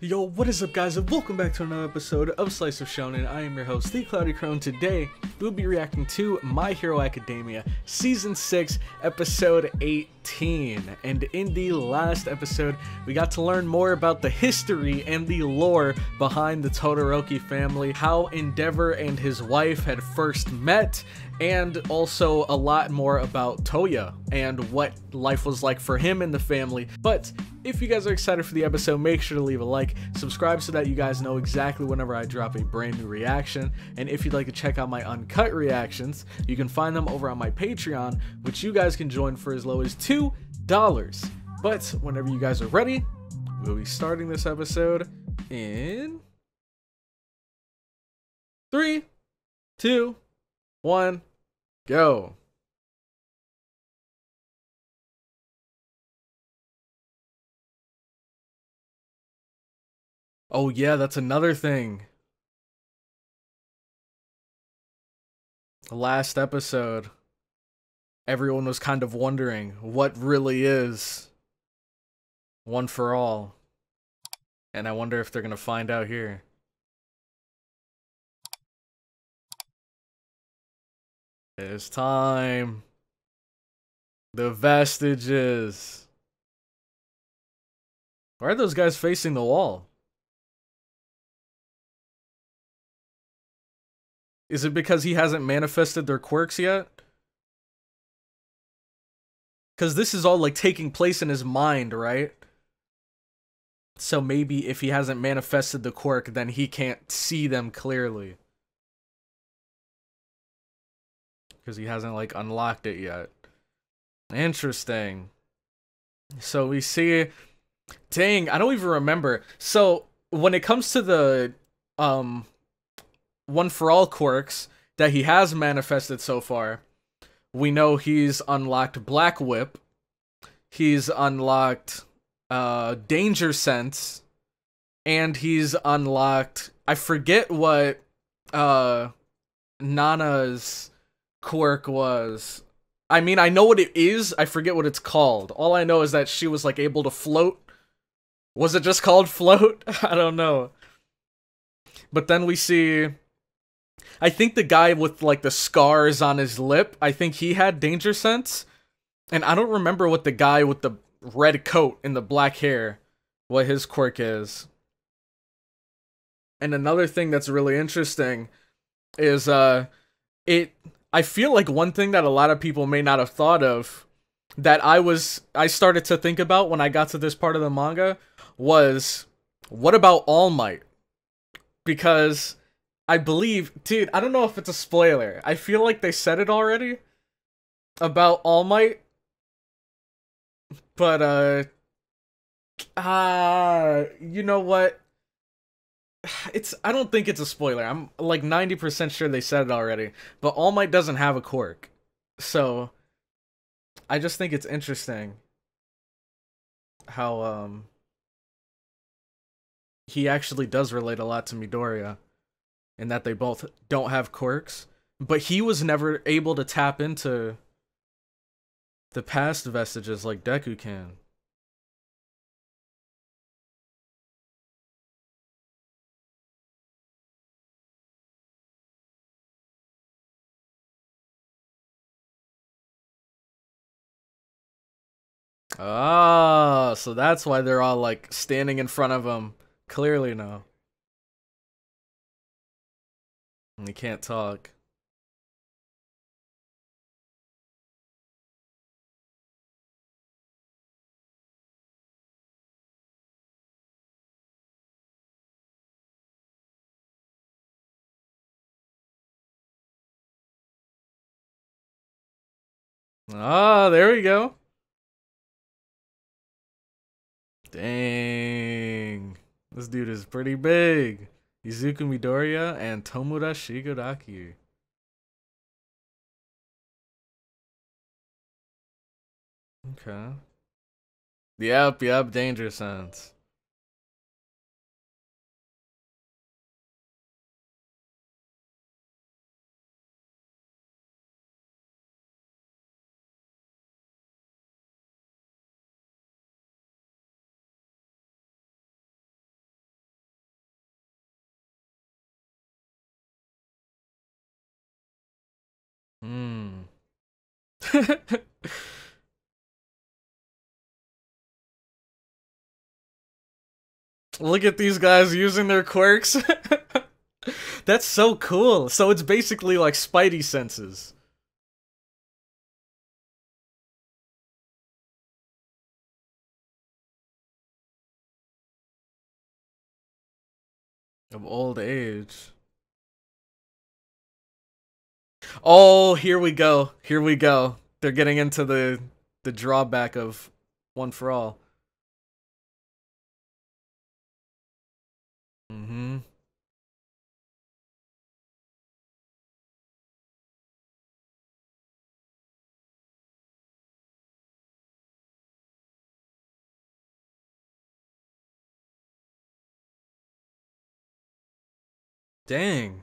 Yo, what is up guys, and welcome back to another episode of Slice of Shonen. I am your host, the Cloudy Crone. Today, we'll be reacting to My Hero Academia, Season 6, Episode 18. And in the last episode, we got to learn more about the history and the lore behind the Todoroki family, how Endeavor and his wife had first met, and also a lot more about Toya and what life was like for him and the family. But if you guys are excited for the episode, make sure to leave a like, subscribe so that you guys know exactly whenever I drop a brand new reaction. And if you'd like to check out my uncut reactions, you can find them over on my Patreon, which you guys can join for as low as $2. But whenever you guys are ready, we'll be starting this episode in 3, 2, 1, go. Oh yeah, that's another thing. The last episode, everyone was kind of wondering what really is One for All. And I wonder if they're gonna find out here. It's time. The vestiges. Why are those guys facing the wall? Is it because he hasn't manifested their quirks yet? Because this is all like taking place in his mind, right? So maybe if he hasn't manifested the quirk, then he can't see them clearly. Because he hasn't like unlocked it yet. Interesting. So we see, dang, I don't even remember. So when it comes to the One for All quirks that he has manifested so far, we know he's unlocked Black Whip, he's unlocked Danger Sense, and he's unlocked, I forget what Nana's quirk was. I mean, I know what it is, I forget what it's called. All I know is that she was like able to float. Was it just called float? I don't know. But then we see, I think the guy with like the scars on his lip, I think he had Danger Sense. And I don't remember what the guy with the red coat and the black hair, what his quirk is. And another thing that's really interesting is I feel like one thing that a lot of people may not have thought of, that I started to think about when I got to this part of the manga, was what about All Might? Because I believe, dude, I don't know if it's a spoiler. I feel like they said it already about All Might. But you know what? I don't think it's a spoiler. I'm like 90% sure they said it already. But All Might doesn't have a quirk. So I just think it's interesting how he actually does relate a lot to Midoriya, and that they both don't have quirks, but he was never able to tap into the past vestiges like Deku can. Ah, so that's why they're all like standing in front of him clearly now. And he can't talk. Ah, there we go. Dang. This dude is pretty big. Izuku Midoriya and Tomura Shigaraki. Okay. Yep, Danger Sense. Look at these guys using their quirks. That's so cool. So it's basically like Spidey senses. Of old age. Oh, here we go. Here we go. They're getting into the drawback of One for All. Mm-hmm. Dang.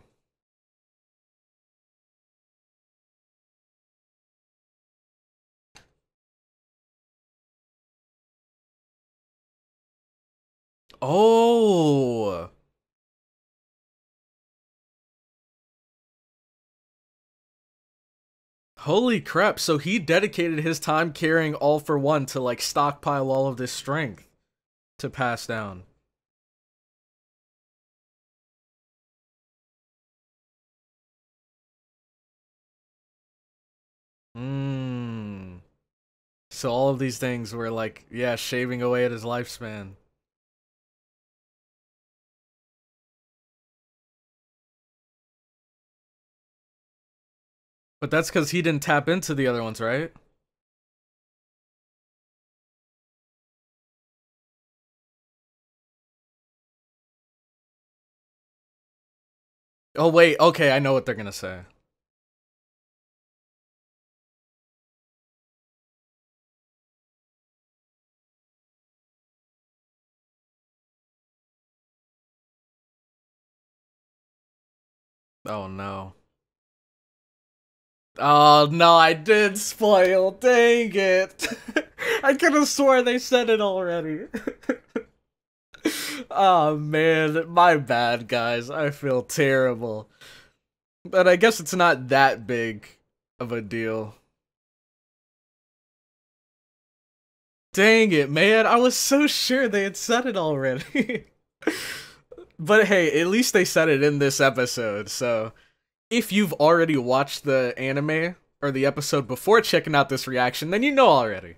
Oh. Holy crap, so he dedicated his time carrying All for One to like stockpile all of this strength to pass down. Mmm. So all of these things were like, yeah, shaving away at his lifespan. But that's because he didn't tap into the other ones, right? Oh wait, okay, I know what they're gonna say. Oh no. Oh no, I did spoil. Dang it. I could have sworn they said it already. Oh man, my bad, guys. I feel terrible. But I guess it's not that big of a deal. Dang it, man. I was so sure they had said it already. But hey, at least they said it in this episode, so if you've already watched the anime or the episode before checking out this reaction, then you know already.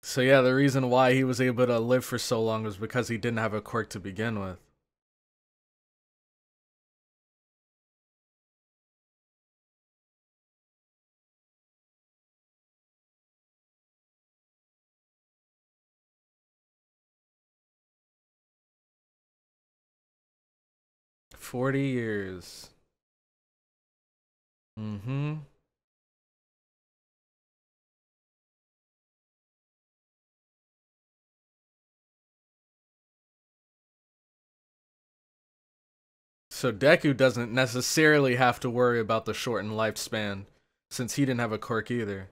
So yeah, the reason why he was able to live for so long was because he didn't have a quirk to begin with. $40. Mm-hmm. So Deku doesn't necessarily have to worry about the shortened lifespan, since he didn't have a quirk either.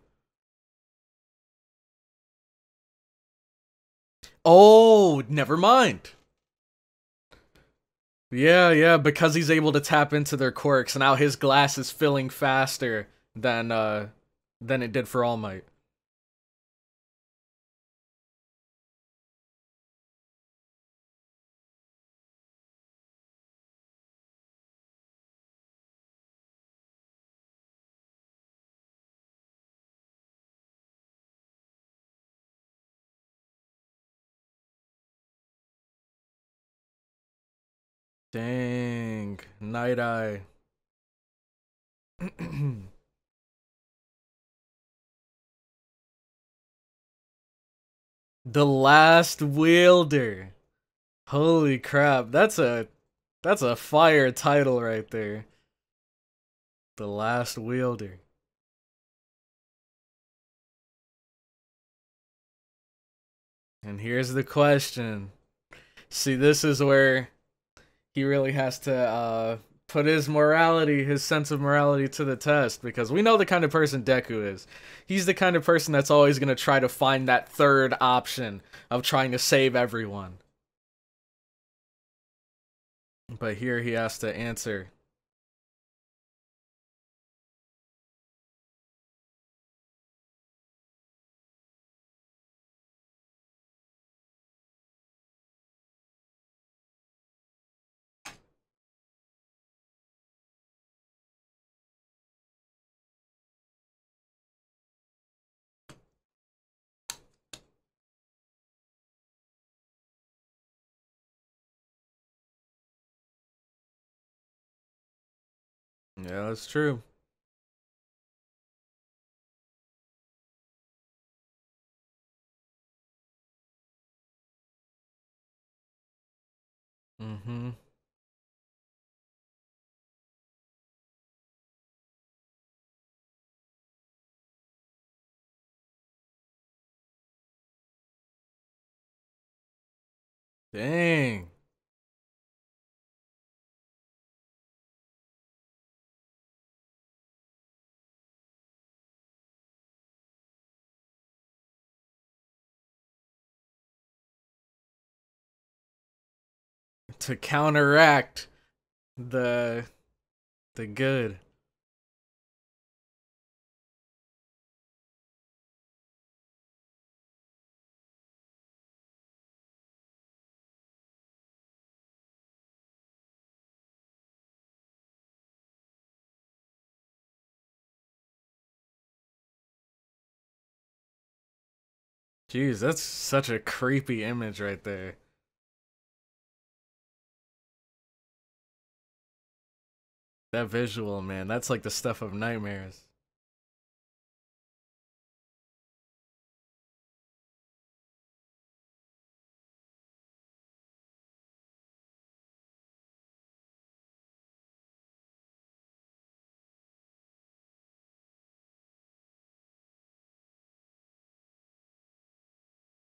Oh, never mind. Yeah, because he's able to tap into their quirks, now his glass is filling faster than it did for All Might. Dang, Night Eye. The Last Wielder. Holy crap, that's a fire title right there. The Last Wielder. And here's the question. See, this is where he really has to put his morality, his sense of morality to the test, because we know the kind of person Deku is. He's the kind of person that's always going to try to find that third option of trying to save everyone. But here he has to answer. Yeah, that's true. Mm-hmm. Dang. To counteract the good. Jeez, that's such a creepy image right there. That visual, man, that's like the stuff of nightmares.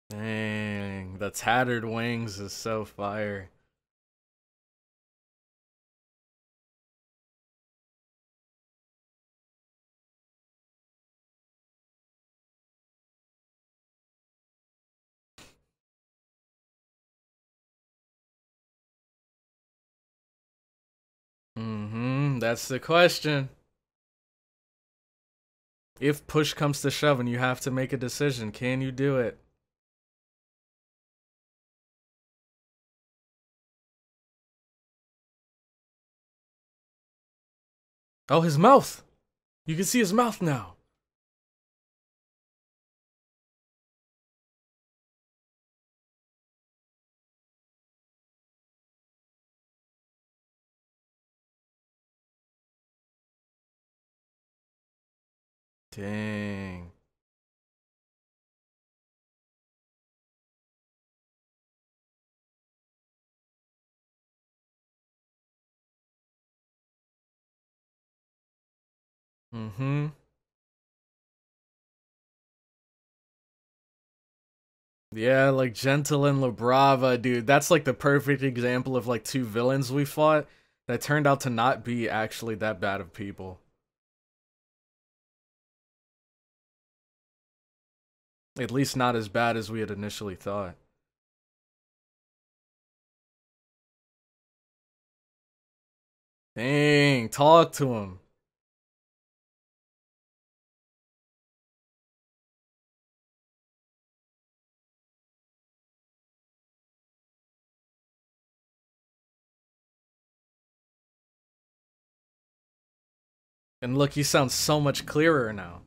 Dang, the tattered wings is so fire. Mm-hmm, that's the question. If push comes to shove and you have to make a decision, can you do it? Oh, his mouth! You can see his mouth now. Dang. Mm-hmm. Yeah, like Gentle and La Brava, dude. That's like the perfect example of like two villains we fought that turned out to not be actually that bad of people. At least not as bad as we had initially thought. Dang, talk to him. And look, he sounds so much clearer now.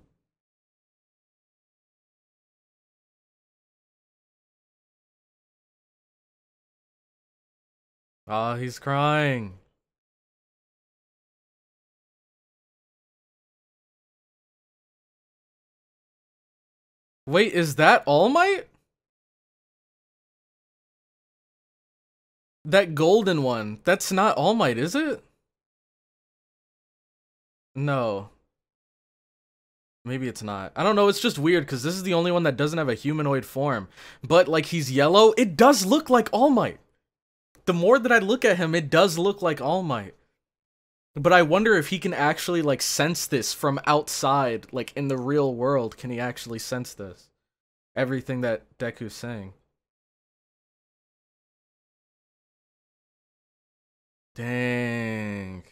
Ah, he's crying. Wait, is that All Might? That golden one. That's not All Might, is it? No. Maybe it's not. I don't know, it's just weird because this is the only one that doesn't have a humanoid form. But, like, he's yellow. It does look like All Might. The more that I look at him, it does look like All Might. But I wonder if he can actually, like, sense this from outside, like, in the real world. Can he actually sense this? Everything that Deku's saying. Dang.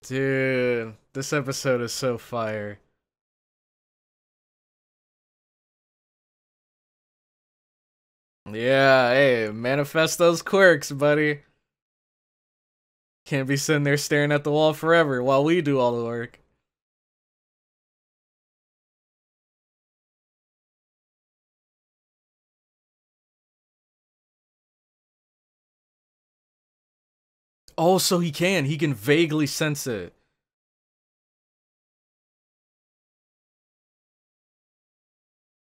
Dude, this episode is so fire. Yeah, hey, manifest those quirks, buddy. Can't be sitting there staring at the wall forever while we do all the work. Oh, so he can. He can vaguely sense it.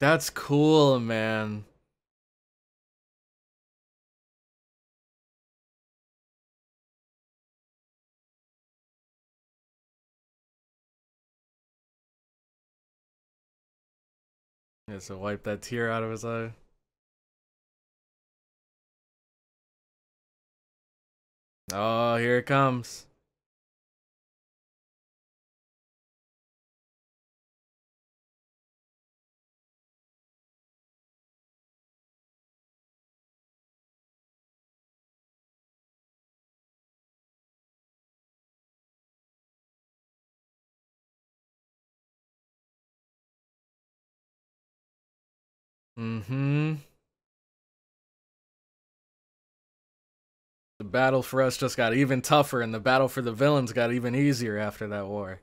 That's cool, man. Yeah, so wipe that tear out of his eye. Oh, here it comes. Mm-hmm. The battle for us just got even tougher, and the battle for the villains got even easier after that war.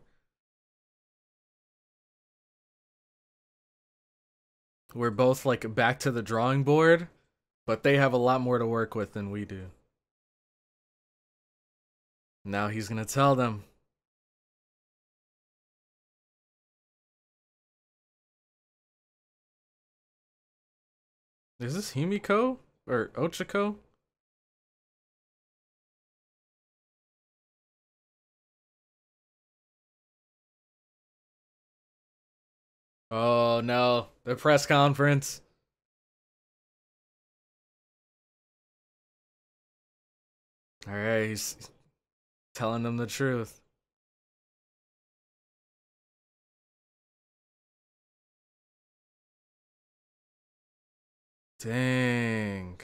We're both like back to the drawing board, but they have a lot more to work with than we do. Now he's gonna tell them. Is this Himiko? Or Ochako? Oh no, the press conference. Alright, he's telling them the truth. Dang.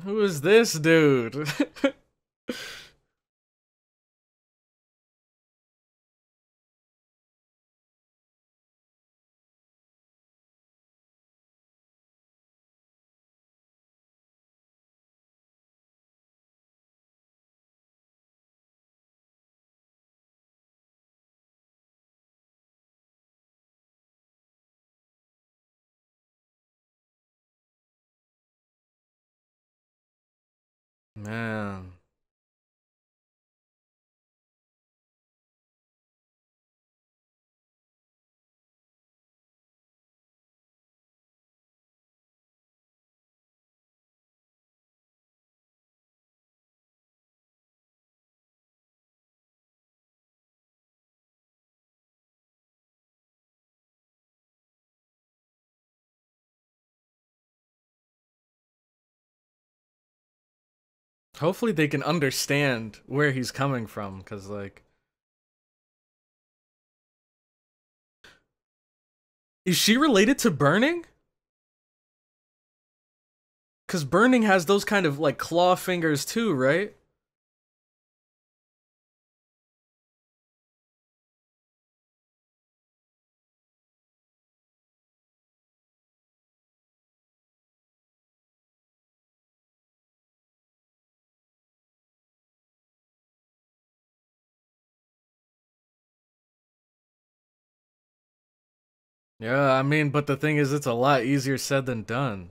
Who is this dude? Man. Hopefully they can understand where he's coming from, because, like... Is she related to Burning? Because Burning has those kind of, like, claw fingers too, right? Yeah, I mean, but the thing is, it's a lot easier said than done.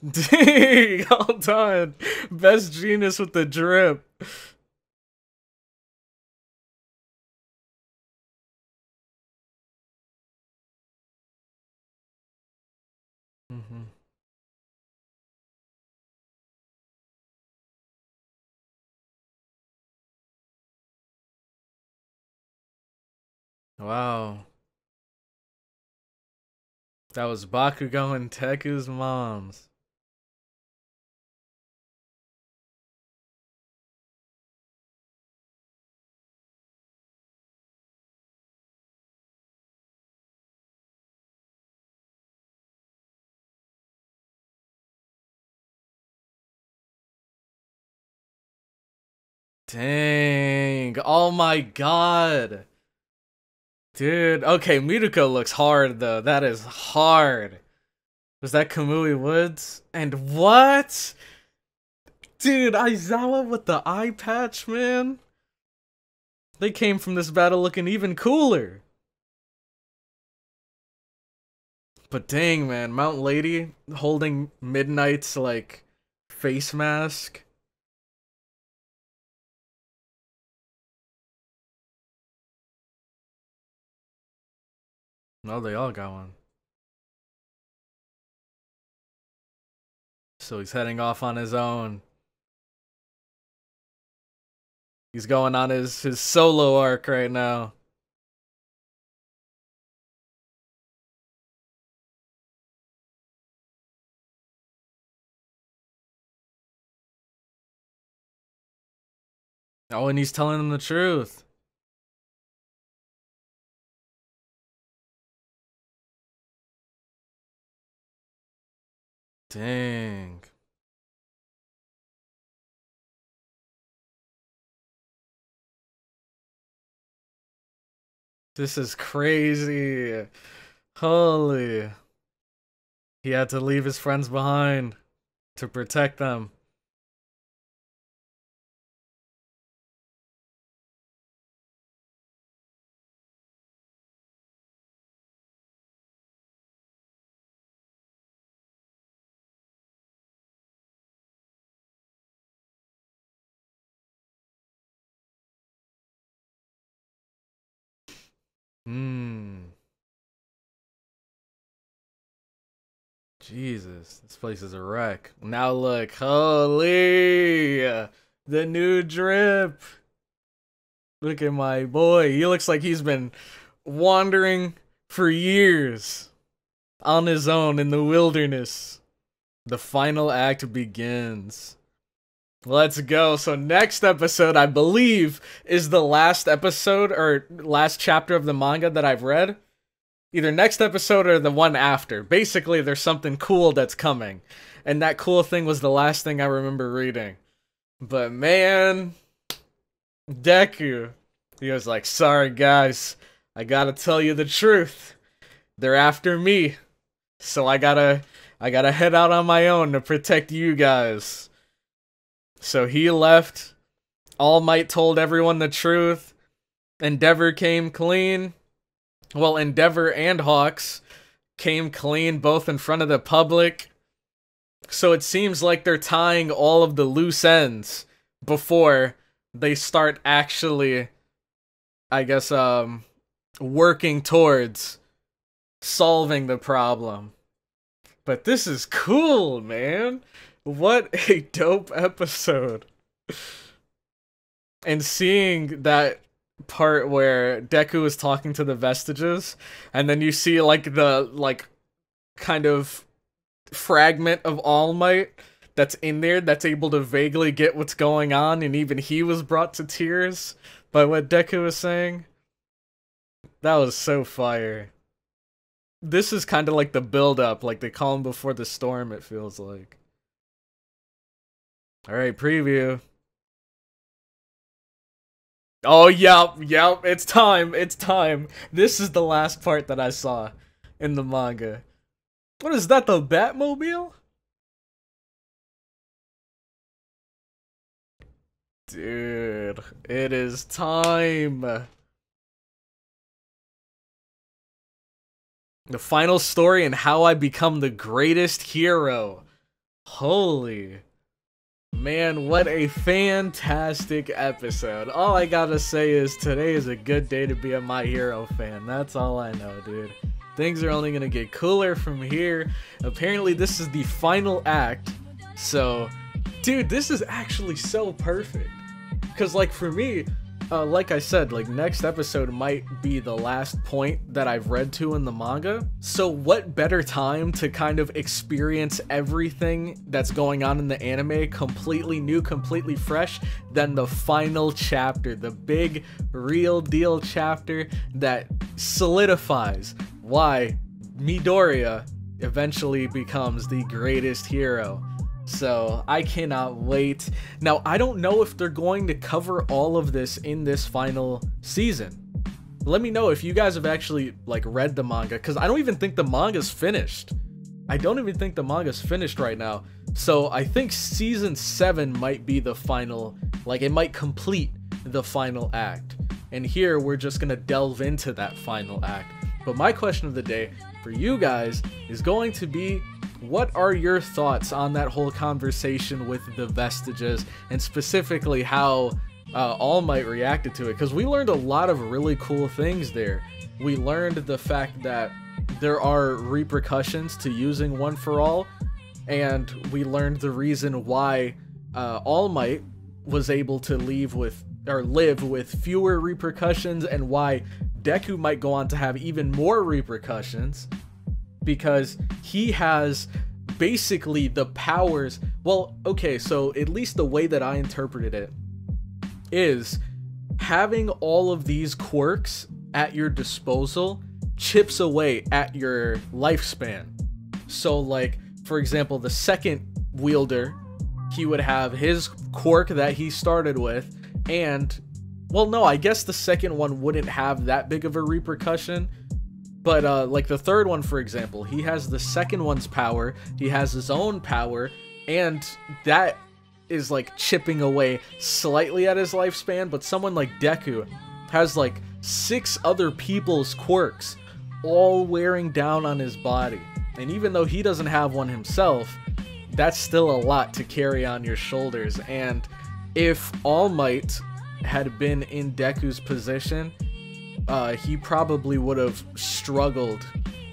Dang, hold on. Best genius with the drip. Mm-hmm. Wow. That was Bakugo and Teku's moms. Dang. Oh my god. Dude. Okay, Miruko looks hard though. That is hard. Was that Kamui Woods? And what? Dude, Aizawa with the eye patch, man. They came from this battle looking even cooler. But dang, man. Mount Lady holding Midnight's, like, face mask. No, they all got one. So he's heading off on his own. He's going on his solo arc right now. Oh, and he's telling them the truth. Dang. This is crazy. Holy. He had to leave his friends behind to protect them. Jesus, this place is a wreck. Now look, holy, the new drip. Look at my boy. He looks like he's been wandering for years on his own in the wilderness. The final act begins. Let's go. So next episode, I believe, is the last episode or last chapter of the manga that I've read. Either next episode or the one after. Basically, there's something cool that's coming. And that cool thing was the last thing I remember reading. But man, Deku, he was like, sorry guys, I gotta tell you the truth. They're after me. So I gotta head out on my own to protect you guys. So he left. All Might told everyone the truth. Endeavor came clean. Well, Endeavor and Hawks came clean, both in front of the public. So it seems like they're tying all of the loose ends before they start actually, I guess, working towards solving the problem. But this is cool, man. What a dope episode. And seeing that part where Deku is talking to the vestiges, and then you see like the kind of fragment of All Might that's in there that's able to vaguely get what's going on, and even he was brought to tears by what Deku was saying. That was so fire. This is kind of like the build up, like the calm before the storm, it feels like. Alright, preview. Oh, yep, it's time, it's time. This is the last part that I saw in the manga. What is that, the Batmobile? Dude, it is time. The final story and how I become the greatest hero. Holy. Man, what a fantastic episode. All I gotta say is today is a good day to be a My Hero fan. That's all I know, dude. Things are only gonna get cooler from here. Apparently this is the final act. So, dude, this is actually so perfect. Because, like, for me, like I said, like next episode might be the last point that I've read to in the manga. So what better time to kind of experience everything that's going on in the anime completely new, completely fresh than the final chapter, the big real deal chapter that solidifies why Midoriya eventually becomes the greatest hero. So I cannot wait. Now, I don't know if they're going to cover all of this in this final season. Let me know if you guys have actually like read the manga, because I don't even think the manga's finished. I don't even think the manga's finished right now. So I think season 7 might be the final, like it might complete the final act. And here we're just gonna delve into that final act. But my question of the day for you guys is going to be, what are your thoughts on that whole conversation with the vestiges, and specifically how All Might reacted to it? Because we learned a lot of really cool things there. We learned the fact that there are repercussions to using One for All, and we learned the reason why All Might was able to live with fewer repercussions, and why Deku might go on to have even more repercussions, because he has basically the powers. Well, okay, so at least the way that I interpreted it is having all of these quirks at your disposal chips away at your lifespan. So like, for example, the second wielder, he would have his quirk that he started with, and well, no, I guess the second one wouldn't have that big of a repercussion. But like the third one, for example, he has the second one's power, he has his own power, and that is like chipping away slightly at his lifespan. But someone like Deku has like 6 other people's quirks all wearing down on his body. And even though he doesn't have one himself, that's still a lot to carry on your shoulders. And if All Might had been in Deku's position, he probably would have struggled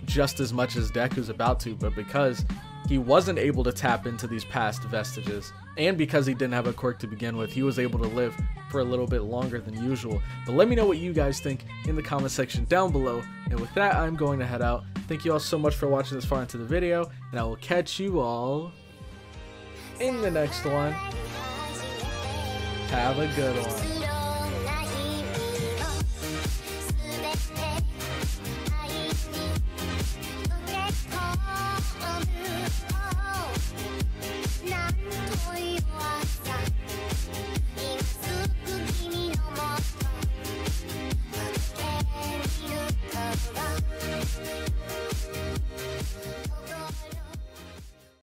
just as much as Deku's about to, but because he wasn't able to tap into these past vestiges, and because he didn't have a quirk to begin with, he was able to live for a little bit longer than usual. But let me know what you guys think in the comment section down below, and with that, I'm going to head out. Thank you all so much for watching this far into the video, and I will catch you all in the next one. Have a good one.